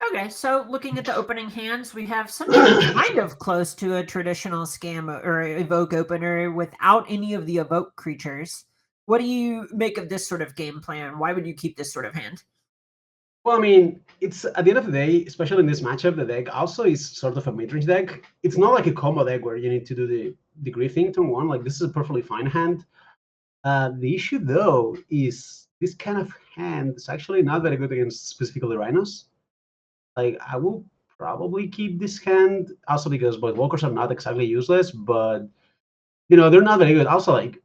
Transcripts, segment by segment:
Okay, so looking at the opening hands, we have something kind of close to a traditional scam or evoke opener without any of the evoke creatures. What do you make of this sort of game plan? Why would you keep this sort of hand? Well, I mean, it's at the end of the day, especially in this matchup, the deck also is sort of a mid-range deck. It's not like a combo deck where you need to do the grief thing turn one. Like, this is a perfectly fine hand. The issue, though, is this kind of hand is actually not very good against specifically Rhinos. Like, I will probably keep this hand also because both walkers are not exactly useless, but they're not very good. Also, like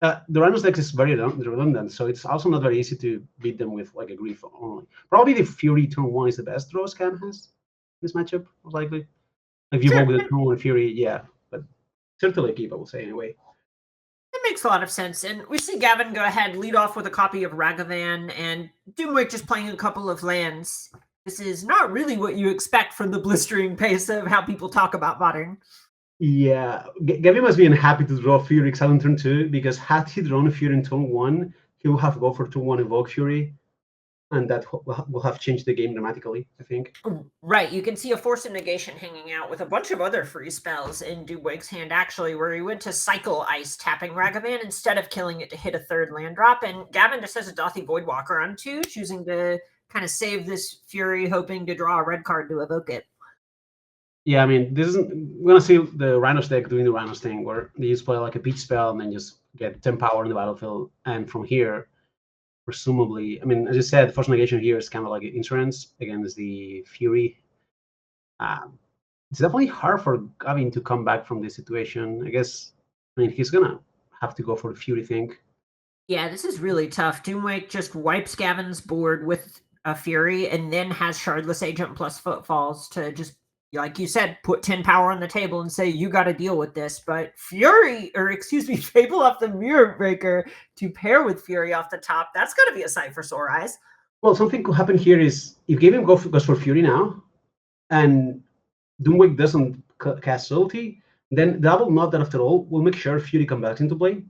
the Rhinos deck is very redundant, so it's also not very easy to beat them with like a grief only. Probably the Fury turn one is the best draw Scam has this matchup, most likely. If you Sure, walk with the turn one Fury, yeah, but certainly keep, I will say anyway. it makes a lot of sense. And we see Gavin go ahead, lead off with a copy of Ragavan, and Doomwick just playing a couple of lands. This is not really what you expect from the blistering pace of how people talk about modern. Yeah, Gavin must be happy to draw Fury Exile in turn two because had he drawn Fury in turn one, he would have go for turn one Evoke Fury, and that will have changed the game dramatically, I think. Right, you can see a Force of Negation hanging out with a bunch of other free spells in Dubwig's hand, actually, where he went to cycle Ice, tapping Ragavan instead of killing it to hit a third land drop. And Gavin just has a Dothy Voidwalker on two, choosing to kind of save this Fury, hoping to draw a red card to evoke it. Yeah, I mean, this isn't. We're gonna see the Rhinos deck doing the Rhinos thing, where they just play like a beach spell and then just get 10 power in the battlefield. And from here, presumably, I mean, as you said, Force Negation here is kind of like insurance against the Fury. It's definitely hard for Gavin to come back from this situation. I guess, I mean, he's gonna have to go for the Fury thing. Yeah, this is really tough. Doomwake just wipes Gavin's board with a Fury and then has Shardless Agent plus Footfalls to just, like you said, put 10 power on the table and say, you got to deal with this. But Fury, or excuse me, Fable off the Mirror Breaker to pair with Fury off the top, that's got to be a sight for sore eyes. Well, something could happen here is if Gavin goes for Fury now, and Doomwake doesn't cast Subtlety, then Double Not That After All will make sure Fury comes back into play.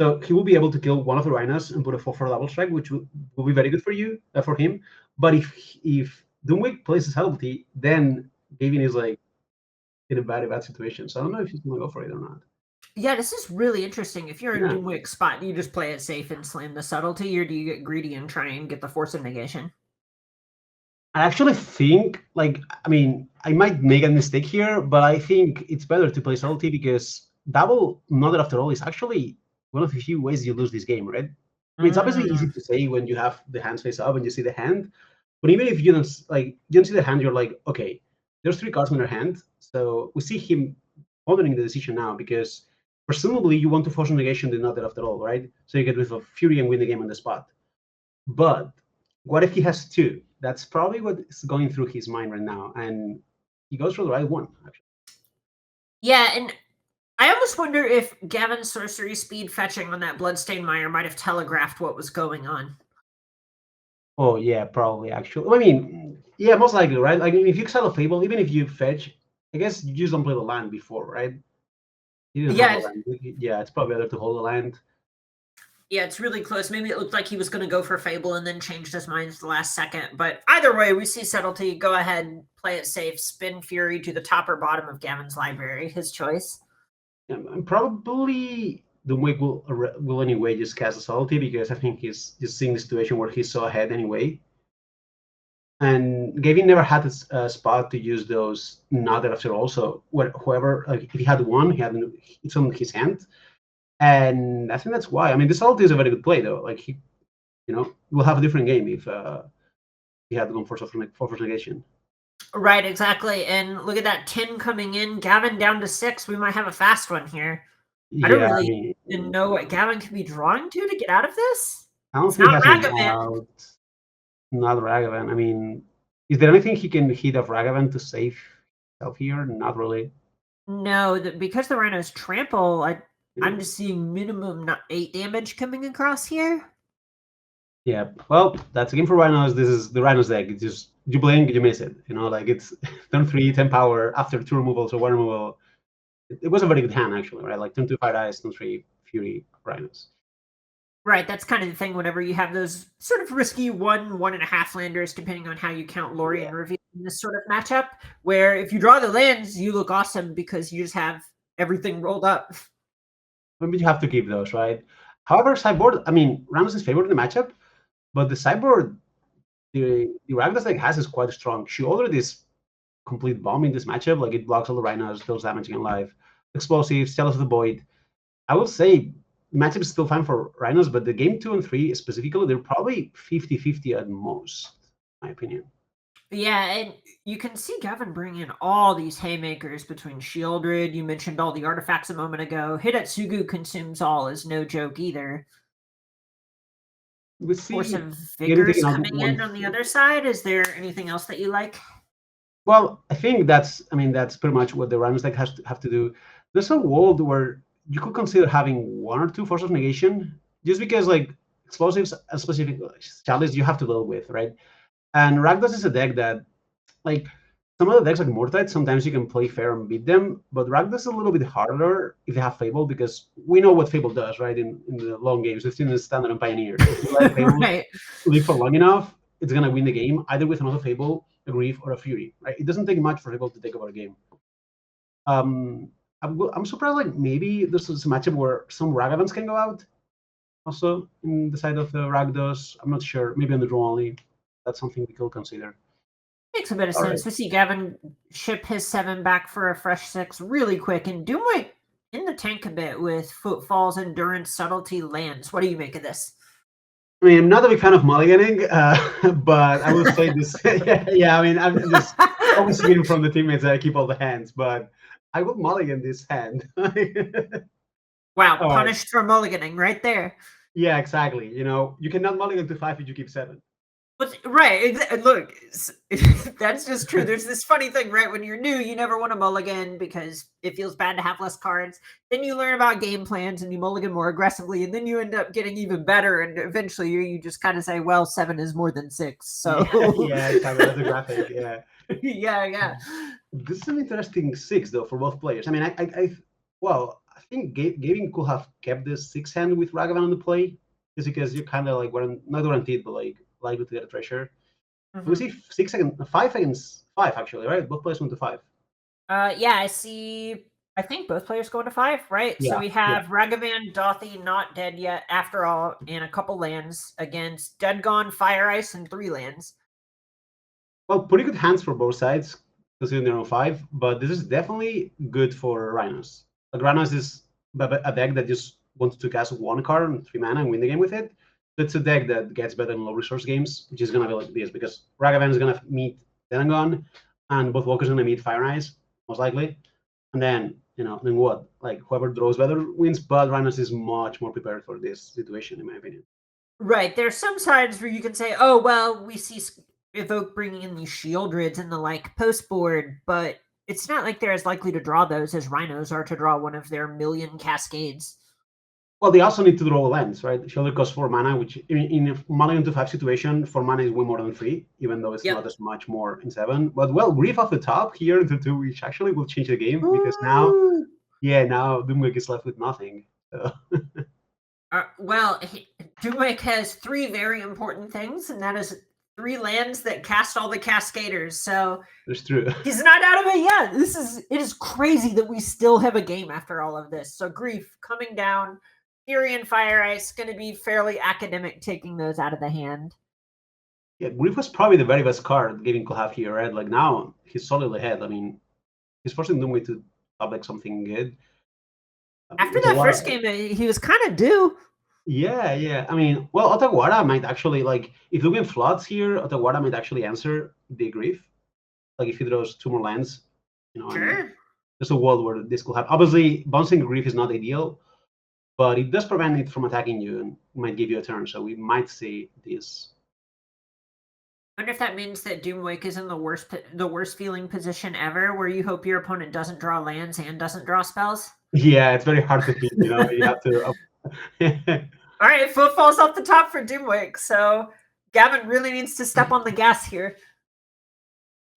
So he will be able to kill one of the Rhinos and put a 4/4 double strike, which will be very good for him. But if Doomwake plays his Subtlety, then Gavin is like in a bad situation. So I don't know if he's gonna go for it or not. Yeah, this is really interesting. If you're in Yeah. Doomwake spot, do you just play it safe and slam the subtlety, or do you get greedy and try and get the Force of Negation? I actually think, like, I mean, I might make a mistake here, but I think it's better to play Subtlety because Double Not After All is actually one of the few ways you lose this game, right? I mean, it's obviously easy Mm. to say when you have the hands face up and you see the hand, but even if you don't see the hand, you're like, okay, there's three cards in your hand, so we see him pondering the decision now because presumably you want to force negation the Not After All, right? So you get with a Fury and win the game on the spot. But what if he has two? That's probably what is going through his mind right now, and he goes for the right one. Actually, Yeah, and I almost wonder if Gavin's sorcery speed fetching on that Bloodstained Mire might have telegraphed what was going on. oh yeah, probably. Actually, I mean, yeah, most likely, right? Like if you exile a Fable, even if you fetch, I guess you just don't play the land before, right? You didn't have a Yeah, land. Yeah, it's probably better to hold the land. yeah, it's really close. Maybe it looked like he was going to go for Fable and then changed his mind at the last second. But either way, we see Subtlety. Go ahead, play it safe, spin Fury to the top or bottom of Gavin's library. His choice. And probably the Wig will anyway just cast a Subtlety because I think he's just seeing the situation where he's so ahead anyway. And Gavin never had a spot to use those not after all. So whoever, like, if he had one, it's on his hand. And I think that's why. I mean, this Subtlety is a very good play though. Like will have a different game if he had gone for Force Negation. Right, exactly. And look at that 10 coming in. Gavin down to 6. We might have a fast one here. I don't Yeah, I really mean, even know what Gavin can be drawing to get out of this. I don't It's think he not has an Ragavan. out. Not Ragavan. I mean, is there anything he can hit of Ragavan to save himself here? Not really. No, because the Rhinos trample, I'm Yeah. just seeing minimum not 8 damage coming across here. Yeah. Well, that's a game for Rhinos. This is the Rhinos deck. It's just you blink, you miss it. Like it's turn 3, 10 power after 2 removals or 1 removal. It was a very good hand actually, right? Like turn 2 Fire Ice, turn 3 Fury Rhinos. Right, that's kind of the thing whenever you have those sort of risky 1.5 landers, depending on how you count Lori Yeah, and Reveal in this sort of matchup, where if you draw the lands, you look awesome because you just have everything rolled up. maybe you have to keep those, right? However, sideboard, I mean, Ramos is favored in the matchup, but the sideboard, the Rakdos deck has is quite strong. She already is complete bomb in this matchup. Like it blocks all the Rhinos, deals damage in life, explosives, Chalice of the Void. I will say the matchup is still fine for Rhinos, but the game 2 and 3 specifically, they're probably 50-50 at most, in my opinion. Yeah, and you can see Gavin bring in all these haymakers between Shieldred. You mentioned all the artifacts a moment ago. Hidetsugu consumes all is no joke either. We Force see of getting Vigors taken out coming in on the other side. Is there anything else that you like? Well, I think that's pretty much what the Rhinos deck has to have to do. There's a world where you could consider having one or two Force of Negation, just because like explosives and specific chalice you have to deal with, right? And Rakdos is a deck that like some of the decks like Mortite, sometimes you can play fair and beat them, but Rakdos is a little bit harder if they have Fable because we know what Fable does, right? In the long games, we've seen the Standard and Pioneer. If you let Fable Right. live for long enough, it's gonna win the game either with another Fable, a Grief, or a Fury. Right? It doesn't take much for Fable to take over a game. Um, I'm surprised. Like maybe there's a matchup where some Ragavans can go out. Also, in the side of the Rakdos, I'm not sure. Maybe on the draw only. That's something we could consider. Makes a bit of All right. sense. We see Gavin ship his 7 back for a fresh 6 really quick, and Doomway in the tank a bit with Footfall's Endurance, Subtlety, Lands. What do you make of this? I mean, I'm not a big fan of mulliganing, but I will say this. Yeah, I mean, I'm just always hearing from the teammates that I keep all the hands, but I will mulligan this hand. Wow, All right. punished for mulliganing right there. Yeah, exactly. You know, you cannot mulligan to 5 if you keep 7. But right, look, that's just true. There's this funny thing, right? When you're new, you never want to mulligan because it feels bad to have less cards. Then you learn about game plans and you mulligan more aggressively, and then you end up getting even better. And eventually, you just kind of say, "Well, 7 is more than 6." Yeah, So, yeah, exactly. That's a graphic. Yeah. yeah, yeah. This is an interesting 6 though for both players. I mean, well, I think Gavin could have kept this 6 hand with Ragavan on the play, just because you're kind of like not guaranteed, but like likely to get a treasure. We Mhm. see 6 against 5 against 5 actually, right? Both players went to 5. Yeah, I see. I think both players go to 5, right? So Yeah, we yeah. have Ragavan Dothy not dead yet, after all, and a couple lands against Dead Gone, Fire Ice, and 3 lands. Well, pretty good hands for both sides, considering they're on 5. But this is definitely good for Rhinos. Like Rhinos is a deck that just wants to cast one card and 3 mana and win the game with it. So it's a deck that gets better in low resource games, which is gonna be like this because Ragavan is gonna meet Delangon, and both Walkers are gonna meet Fire Eyes, most likely. And then, then what? Like whoever draws better wins, but Rhinos is much more prepared for this situation, in my opinion. Right. There's some sides where you can say, oh, well, we see Evoke bringing in these Shieldreds and the like post board, but it's not like they're as likely to draw those as Rhinos are to draw one of their million Cascades. Well, they also need to draw lands, right? Shelter costs 4 mana, which in a mulligan to 5 situation, 4 mana is way more than 3, even though it's Yep. not as much more in 7. But well, Grief off the top here into 2, which actually will change the game because now, Ooh. yeah, now Doomwick is left with nothing. So. Well, Dumic has 3 very important things, and that is 3 lands that cast all the Cascaders. So That's true. he's not out of it yet. It is crazy that we still have a game after all of this. So Grief coming down, Fury and Fire Ice going to be fairly academic taking those out of the hand. Yeah, Grief was probably the very best card Gavin could have here, right? Like now he's solidly ahead. I mean, he's forcing Doomwick to top like something good. After There's a that lot of, first game, he was kind of due. yeah, yeah. I mean, well, Otawara might actually like if Doomwick floods here, Otawara might actually answer the Grief. Like if he draws 2 more lands, and Sure. there's a world where this could happen. Obviously, bouncing Grief is not ideal, but it does prevent it from attacking you and might give you a turn. So we might see this. I wonder if that means that Doomwake is in the worst feeling position ever, where you hope your opponent doesn't draw lands and doesn't draw spells. Yeah, it's very hard to hit. You have to. All right, foot falls off the top for Doomwake, so Gavin really needs to step on the gas here.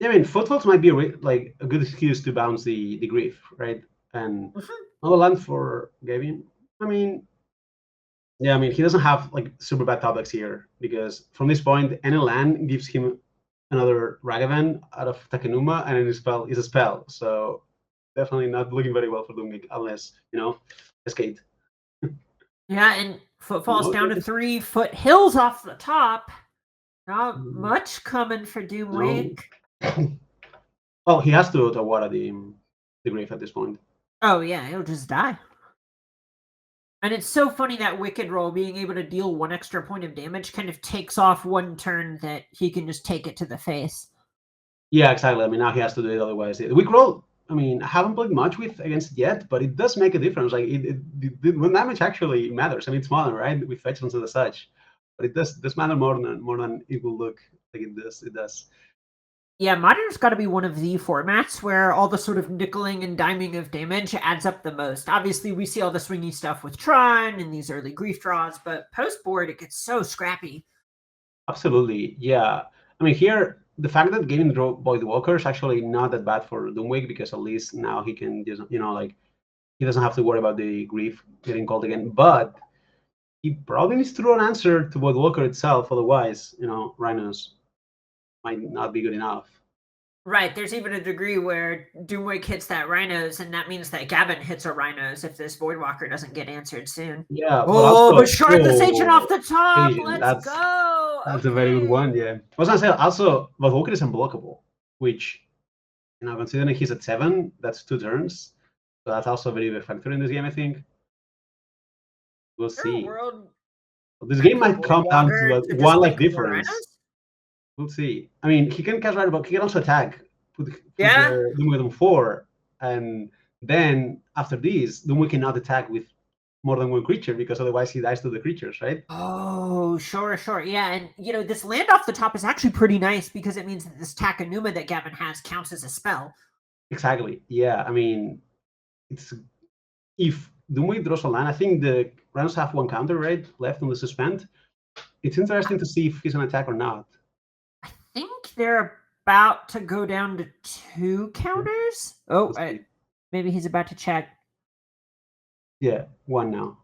I mean, footfalls might be like a good excuse to bounce the Grief, right? And Mhm. another land for Gavin. I mean, Yeah, I mean, he doesn't have like super bad top decks here because from this point, any land gives him another Ragavan out of Takenuma, and then his spell is a spell. So definitely not looking very well for Doomig unless, Escape. Yeah, and footfalls down to Okay. 3 foot hills off the top. Not Mm, much coming for No. Doomwake. Well, he has to water the grave at this point. Oh yeah, he'll just die. And it's so funny that Wicked Roll being able to deal 1 extra point of damage kind of takes off 1 turn that he can just take it to the face. Yeah, exactly. I mean, now he has to do it otherwise. Weak roll. I mean, I haven't played much with against it yet, but it does make a difference. Like when damage actually matters. I mean, it's modern, right? With fetch and such, but it does matter more than it will look like it does. It does. Yeah, Modern's got to be one of the formats where all the sort of nickeling and diming of damage adds up the most. Obviously, we see all the swingy stuff with Tron and these early grief draws, but post board, it gets so scrappy. Absolutely, yeah. I mean, here the fact that getting Void Walker is actually not that bad for Doomwig because at least now he can just, like he doesn't have to worry about the grief getting called again. But he probably needs to throw an answer to Void Walker itself. Otherwise, Rhinos might not be good enough. Right, there's even a degree where Doomwig hits that Rhinos, and that means that Gavin hits a Rhinos if this Voidwalker doesn't get answered soon. Yeah, but Oh, but also, Shardless Agent off the top! Asian. Let's That's go! that's a very good Okay. one. Yeah, I was gonna say also, Void Walker is unblockable, which considering he's at 7, that's 2 turns. So that's also a very big factor in this game, I think. We'll Is there a see. world This I game play might come down to Voidwalker to one just like make more difference. Rhinos? We'll see. I mean, he can cast right, but he can also attack. Put Yeah? Doom on 4, and then after this, Doom cannot attack with more than one creature because otherwise he dies to the creatures, right? Oh, sure, sure. Yeah, and this land off the top is actually pretty nice because it means that this Takanuma that Gavin has counts as a spell. Exactly. Yeah. I mean, it's if Doom draws a land, I think the rounds have one counter right left on the suspend. It's interesting to see if he's an attack or not. I think they're about to go down to 2 counters. Oh, Let's see. maybe he's about to check. Yeah, one now.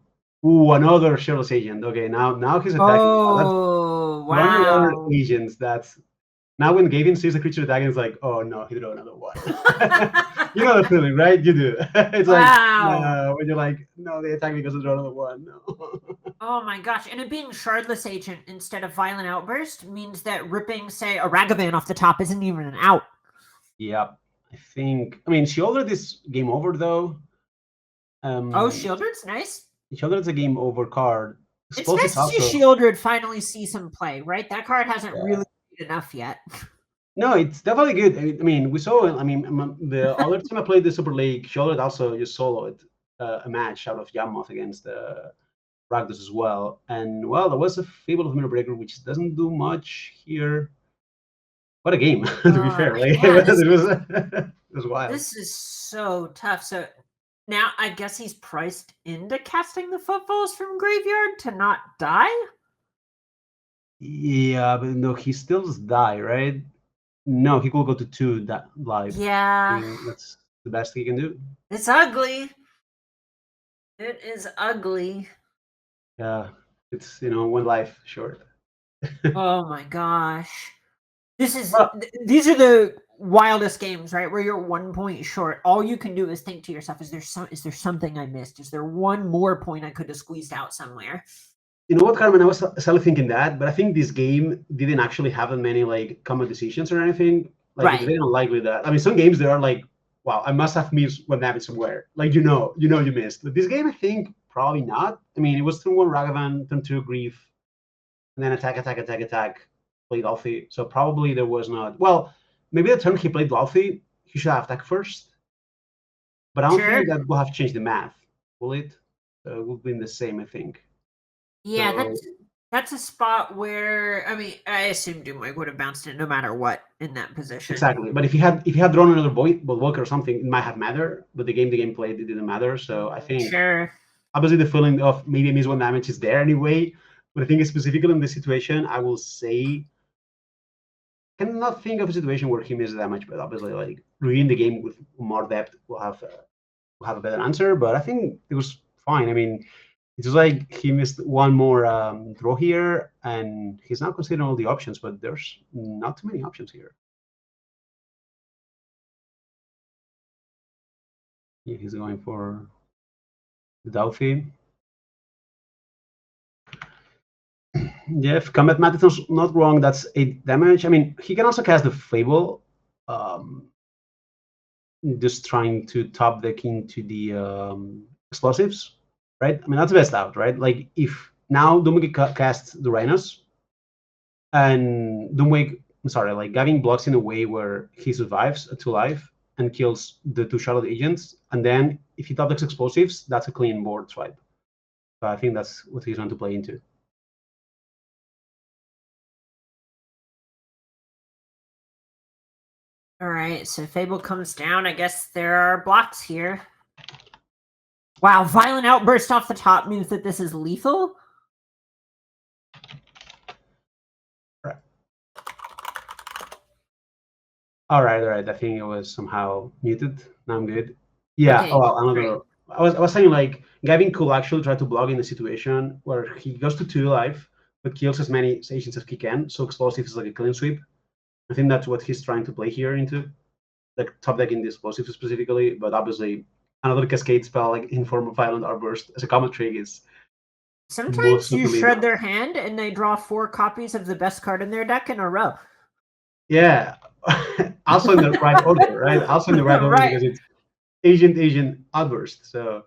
Ooh, another Shirtless Agent. Okay, now he's attacking. Oh, But only other wow. agents. That's now when Gavin sees the creature attacking, it's like, oh no, he drew another one. You know the feeling, right? You do. It's like Wow. no, when you're like, no, they attack me because they draw another one. No. Oh my gosh. And it being Shardless Agent instead of Violent Outburst means that ripping, say, a Ragavan off the top isn't even an out. Yep. I think. I mean, Shieldred is game over though. Oh, Shieldred's nice. Shieldred's a game over card. It's Suppose nice it's to see also. Shieldred finally see some play, right? That card hasn't Yeah. really played enough yet. No, it's definitely good. I mean, we saw. I mean, the other team I played the Super League, Shieldred also just soloed a match out of Yammoth against Rakdos as well. And well, there was a Fable of Mirror Breaker, which doesn't do much here. What a game, to be fair. Like, Yeah, it was wild. this is so tough. So now I guess he's priced into casting the footfalls from graveyard to not die. Yeah, but no, he still just die, right? No, he will go to 2 that live. I Yeah, mean, that's the best he can do. it's ugly. It is ugly. Yeah, it's one life short. Oh my gosh. Well, These are the wildest games, right? Where you're 1 point short. All you can do is think to yourself, is there something I missed? Is there one more point I could have squeezed out somewhere? you know what, Carmen? I was suddenly thinking that, but I think this game didn't actually have that many like common decisions or anything. Like it's Right. very unlikely that. I mean, some games there are like, wow, I must have missed one damage somewhere. Like you missed. But this game, I think probably not. I mean, it was turn 1 Ragavan, turn 2 Grief, and then attack, played Alfie. So probably there was not. Well, maybe the turn he played Alfie, he should have attacked first. But I don't Sure. think that will have changed the math, will it? It will be the same, I think. Yeah, So that's a spot where I assume Doomwig would have bounced it no matter what in that position. exactly. But if he had drawn another Void Walker or something, it might have mattered. But the game played, it didn't matter. So I think Sure. obviously the feeling of maybe I miss one damage is there anyway. But I think specifically in this situation, I will say cannot think of a situation where he misses damage, but obviously like reading the game with more depth will have a better answer. But I think it was fine. I mean, It's just like he missed one more draw here, and he's now considering all the options, but there's not too many options here. Yeah, he's going for the Dauphine. Yeah, if Combat Marathon's not wrong, that's 8 damage. I mean, he can also cast the Fable, just trying to top deck into the explosives, right? I mean, that's the best out, right? Like, if now Doomwig casts the Rhinos, and Doomwig, I'm sorry, like, Gavin blocks in a way where he survives at 2 life and kills the 2 Charlotte agents, and then if he top decks explosives, that's a clean board swipe. So I think that's what he's trying to play into. All right, so Fable comes down. I guess there are blocks here. Wow, Violent Outburst off the top means that this is lethal? Right. All right. I think it was somehow muted. Now I'm good. Yeah. Okay, well, another. great. I was saying, like, Gavin could actually try to block in a situation where he goes to 2 life but kills as many agents as he can. So explosive is like a clean sweep. I think that's what he's trying to play here into, like top decking the explosive specifically. But obviously, another cascade spell like in form of Violent Outburst as a common trick is Sometimes you certainly shred not. their hand and they draw 4 copies of the best card in their deck in a row. Yeah. Also in the right order, right? Also in the right order Right. because it's agent outburst. So